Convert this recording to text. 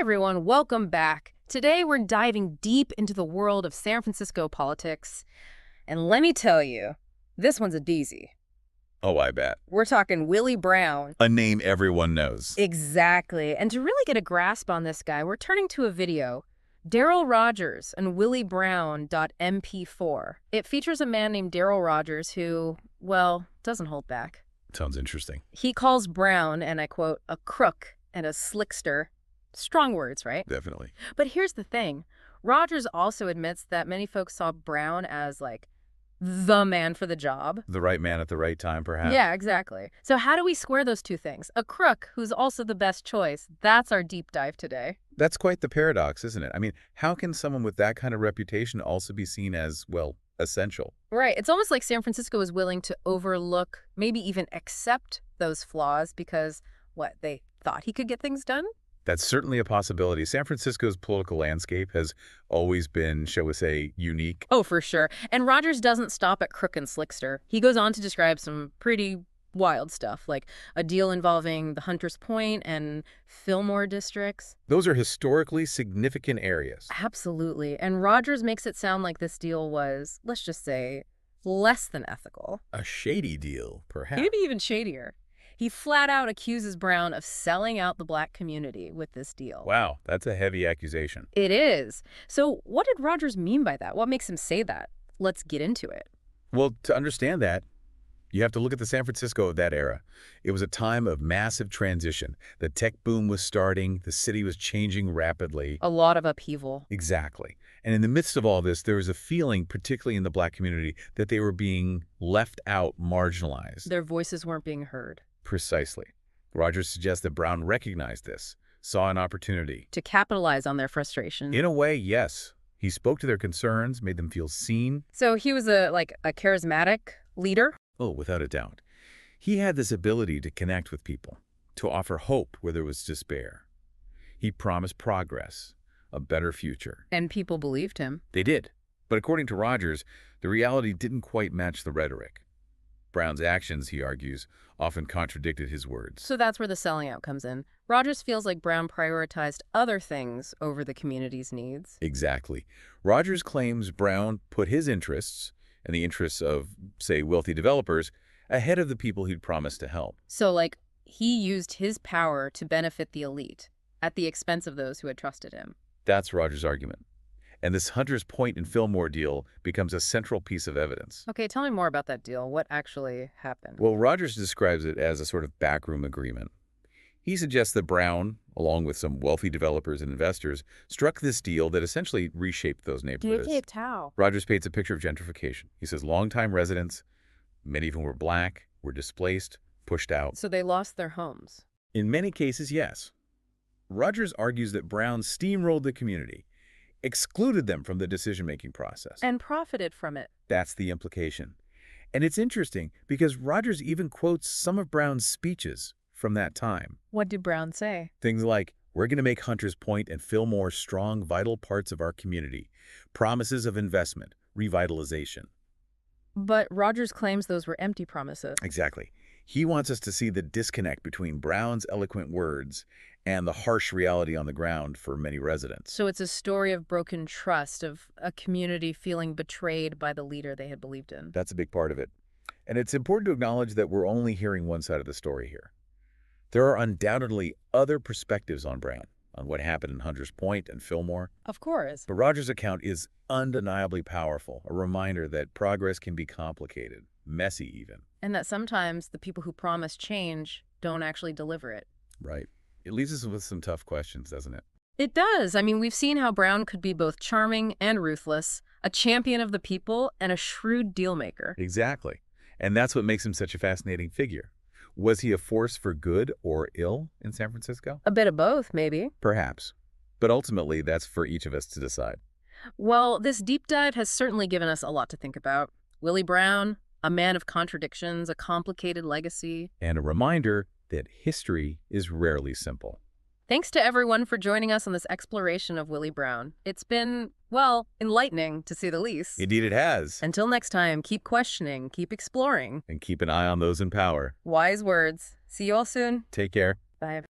everyone, welcome back. Today we're diving deep into the world of San Francisco politics. And let me tell you, this one's a doozy. Oh, I bet. We're talking Willie Brown. A name everyone knows. Exactly. And to really get a grasp on this guy, we're turning to a video. Darryl Rogers and Willie Brown.mp4. It features a man named Darryl Rogers who, well, doesn't hold back. Sounds interesting. He calls Brown, and I quote, a crook and a slickster. Strong words, right? Definitely. But here's the thing. Rogers also admits that many folks saw Brown as, like, the man for the job. The right man at the right time, perhaps. Yeah, exactly. So how do we square those two things? A crook who's also the best choice. That's our deep dive today. That's quite the paradox, isn't it? I mean, how can someone with that kind of reputation also be seen as, well, essential? Right. It's almost like San Francisco is willing to overlook, maybe even accept those flaws because, what, they thought he could get things done? That's certainly a possibility. San Francisco's political landscape has always been, shall we say, unique. Oh, for sure. And Rogers doesn't stop at crook and slickster. He goes on to describe some pretty wild stuff, like a deal involving the Hunters Point and Fillmore districts. Those are historically significant areas. Absolutely. And Rogers makes it sound like this deal was, let's just say, less than ethical. A shady deal, perhaps. Maybe even shadier. He flat out accuses Brown of selling out the black community with this deal. Wow, that's a heavy accusation. It is. So what did Rogers mean by that? What makes him say that? Let's get into it. Well, to understand that, you have to look at the San Francisco of that era. It was a time of massive transition. The tech boom was starting. The city was changing rapidly. A lot of upheaval. Exactly. And in the midst of all this, there was a feeling, particularly in the black community, that they were being left out, marginalized. Their voices weren't being heard. Precisely. Rogers suggests that Brown recognized this, saw an opportunity. To capitalize on their frustration. In a way, yes. He spoke to their concerns, made them feel seen. So he was a charismatic leader? Oh, without a doubt. He had this ability to connect with people, to offer hope where there was despair. He promised progress, a better future. And people believed him. They did. But according to Rogers, the reality didn't quite match the rhetoric. Brown's actions, he argues, often contradicted his words. So that's where the selling out comes in. Rogers feels like Brown prioritized other things over the community's needs. Exactly. Rogers claims Brown put his interests and the interests of, say, wealthy developers ahead of the people he'd promised to help. So, he used his power to benefit the elite at the expense of those who had trusted him. That's Rogers' argument. And this Hunters Point and Fillmore deal becomes a central piece of evidence. Okay, tell me more about that deal. What actually happened? Well, Rogers describes it as a sort of backroom agreement. He suggests that Brown, along with some wealthy developers and investors, struck this deal that essentially reshaped those neighborhoods. Reshaped how? Rogers paints a picture of gentrification. He says longtime residents, many of whom were black, were displaced, pushed out. So they lost their homes? In many cases, yes. Rogers argues that Brown steamrolled the community, excluded them from the decision-making process. And profited from it. That's the implication. And it's interesting because Rogers even quotes some of Brown's speeches from that time. What did Brown say? Things like, we're going to make Hunters Point and Fillmore strong, vital parts of our community. Promises of investment, revitalization. But Rogers claims those were empty promises. Exactly. He wants us to see the disconnect between Brown's eloquent words and the harsh reality on the ground for many residents. So it's a story of broken trust, of a community feeling betrayed by the leader they had believed in. That's a big part of it. And it's important to acknowledge that we're only hearing one side of the story here. There are undoubtedly other perspectives on Brown, on what happened in Hunters Point and Fillmore. Of course. But Rogers' account is undeniably powerful, a reminder that progress can be complicated, messy even. And that sometimes the people who promise change don't actually deliver it. Right. It leaves us with some tough questions, doesn't it? It does. I mean, we've seen how Brown could be both charming and ruthless, a champion of the people and a shrewd dealmaker. Exactly. And that's what makes him such a fascinating figure. Was he a force for good or ill in San Francisco? A bit of both, maybe. Perhaps. But ultimately, that's for each of us to decide. Well, this deep dive has certainly given us a lot to think about. Willie Brown, a man of contradictions, a complicated legacy. And a reminder that history is rarely simple. Thanks to everyone for joining us on this exploration of Willie Brown. It's been, well, enlightening, to say the least. Indeed it has. Until next time, keep questioning, keep exploring. And keep an eye on those in power. Wise words. See you all soon. Take care. Bye.